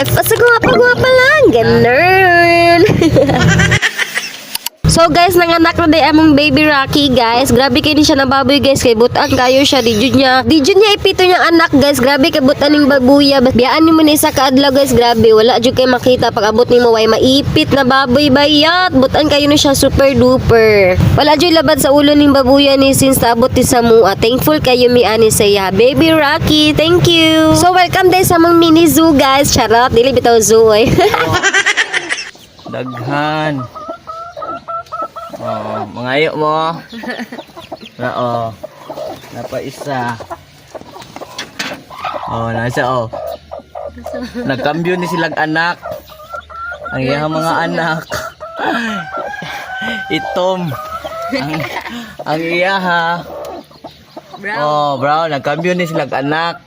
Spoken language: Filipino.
guys. Basta guwapa lang. Ganun. So guys, nanganak na day among baby Rocky guys. Grabe kayo ni siya ng baboy guys. Kay butan kayo siya. Di jud niya ipito niyang anak guys. Grabe kay butan ning babuya. Biyaan ni mo ni isa kaadlaw guys. Grabe. Wala jud kay makita. Pag abot ni mo way maipit na baboy bayat. Butan kayo ni siya super duper. Wala jud labad sa ulo ning babuya ni since naabot ni sa mua. Thankful kayo mi ani saya. Baby Rocky, thank you. So welcome day sa mong mini zoo guys. Charot. Dili bitaw zoo eh. Daghan. Oh, mangayo mo. Oo. Napa isa. Oh, nasa oh. Nagkambyo ni silang anak. Ang iyang mga anak. Itom. Ang iya ha. Brown. Oh, brown. Nagkambyo ni silang anak.